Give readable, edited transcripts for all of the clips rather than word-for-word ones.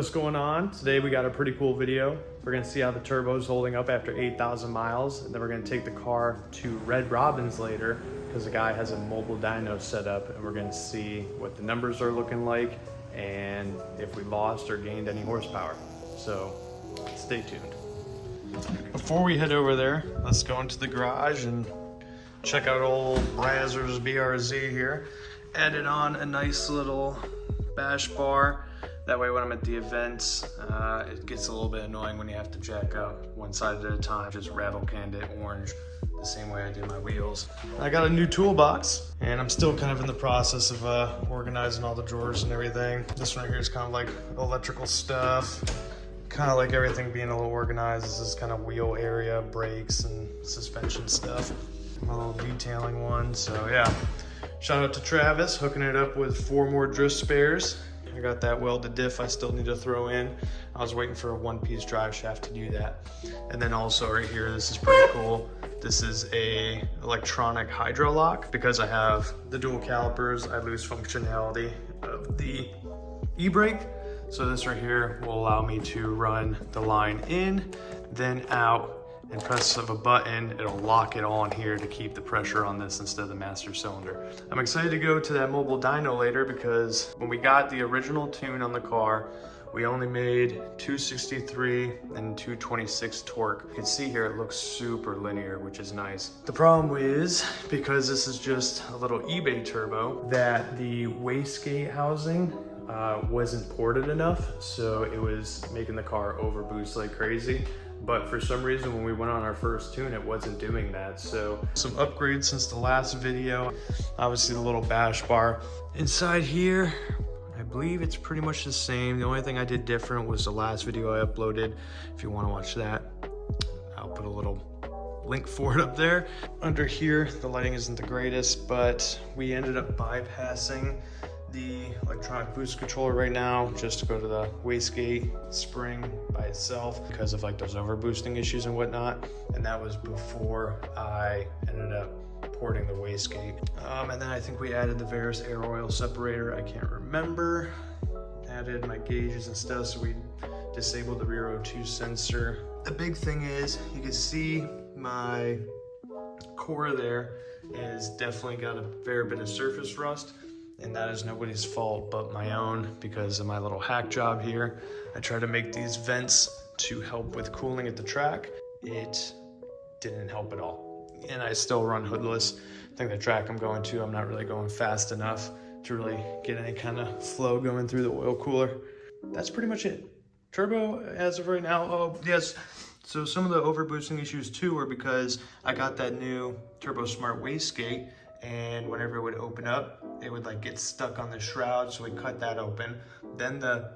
What's going on? Today we got a pretty cool video. We're gonna see how the turbo is holding up after 8,000 miles, and then we're gonna take the car to Red Robin's later because the guy has a mobile dyno set up, and we're gonna see what the numbers are looking like and if we lost or gained any horsepower. So stay tuned. Before we head over there, let's go into the garage and check out old Razzer's BRZ here. Added on a nice little bash bar. That way when I'm at the events, it gets a little bit annoying when you have to jack up one side at a time, just rattle canned it orange, the same way I do my wheels. I got a new toolbox, and I'm still kind of in the process of organizing all the drawers and everything. This one right here is kind of like electrical stuff, kind of like everything being a little organized. This is kind of wheel area, brakes, and suspension stuff. My little detailing one, so yeah. Shout out to Travis, hooking it up with 4 more drift spares. I got that welded diff I still need to throw in. I was waiting for a one-piece drive shaft to do that. And then also right here, this is pretty cool. This is a electronic hydro lock. Because I have the dual calipers, I lose functionality of the e-brake. So this right here will allow me to run the line in, then out, and press of a button, it'll lock it on here to keep the pressure on this instead of the master cylinder. I'm excited to go to that mobile dyno later because when we got the original tune on the car, we only made 263 and 226 torque. You can see here it looks super linear, which is nice. The problem is, because this is just a little eBay turbo, that the wastegate housing wasn't ported enough, so it was making the car overboost like crazy. But for some reason, when we went on our first tune, it wasn't doing that. So some upgrades since the last video. Obviously the little bash bar. Inside here, I believe it's pretty much the same. The only thing I did different was the last video I uploaded. If you want to watch that, I'll put a little link for it up there. Under here, the lighting isn't the greatest, but we ended up bypassing the electronic boost controller right now just to go to the wastegate spring by itself because of like those overboosting issues and whatnot. And that was before I ended up porting the wastegate. And then I think we added the Varus air oil separator. I can't remember. Added my gauges and stuff, so we disabled the rear O2 sensor. The big thing is you can see my core there is definitely got a fair bit of surface rust. And that is nobody's fault but my own because of my little hack job here. I try to make these vents to help with cooling at the track. It didn't help at all. And I still run hoodless. I think the track I'm going to, I'm not really going fast enough to really get any kind of flow going through the oil cooler. That's pretty much it. Turbo, as of right now, oh yes. So some of the overboosting issues too were because I got that new Turbo Smart wastegate, and whenever it would open up, it would like get stuck on the shroud, so we cut that open. Then the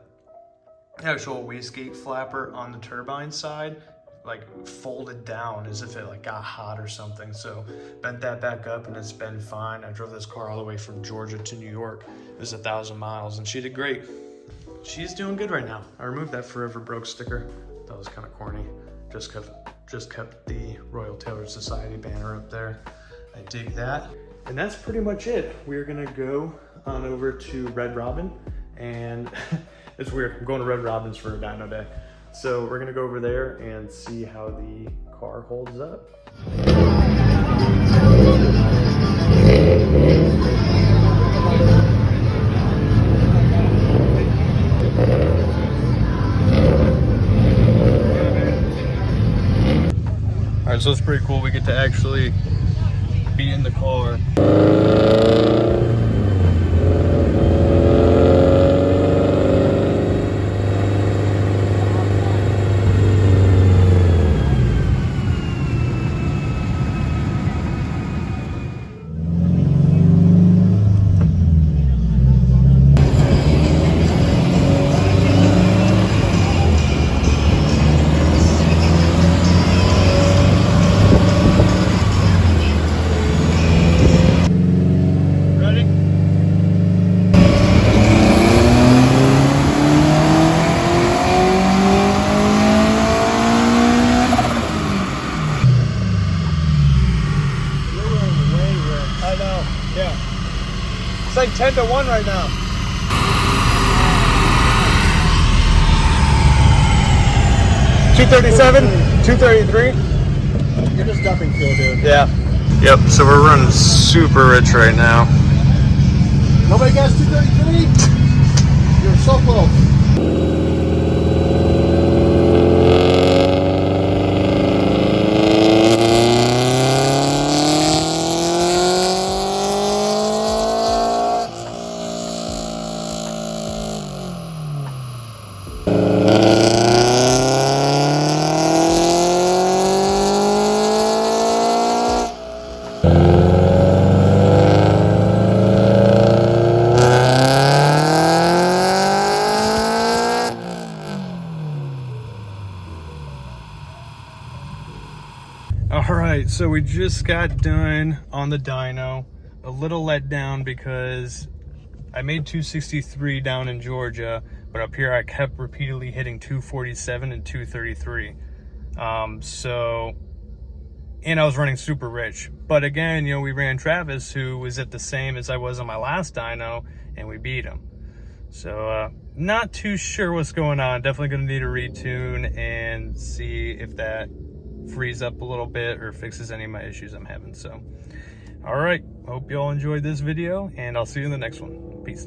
actual wastegate flapper on the turbine side like folded down as if it like got hot or something. So bent that back up and it's been fine. I drove this car all the way from Georgia to New York. It was 1,000 miles and she did great. She's doing good right now. I removed that Forever Broke sticker. That was kind of corny. Just kept the Royal Tailor Society banner up there. I dig that. And that's pretty much it. We're gonna go on over to Red Robin, and it's weird, I'm going to Red Robin's for a dyno day. So we're gonna go over there and see how the car holds up. All right, so it's pretty cool. We get to actually be in the car. It's like 10 to 1 right now. 237, 233. You're just dumping fuel, dude. Yeah. Yep, so we're running super rich right now. Nobody got 233? You're so close. All right, so we just got done on the dyno. A little let down because I made 263 down in Georgia, but up here I kept repeatedly hitting 247 and 233. And I was running super rich. But again, you know, we ran Travis, who was at the same as I was on my last dyno, and we beat him. So not too sure what's going on. Definitely gonna need a retune and see if that frees up a little bit or fixes any of my issues I'm having. So all right, hope you all enjoyed this video, and I'll see you in the next one. Peace.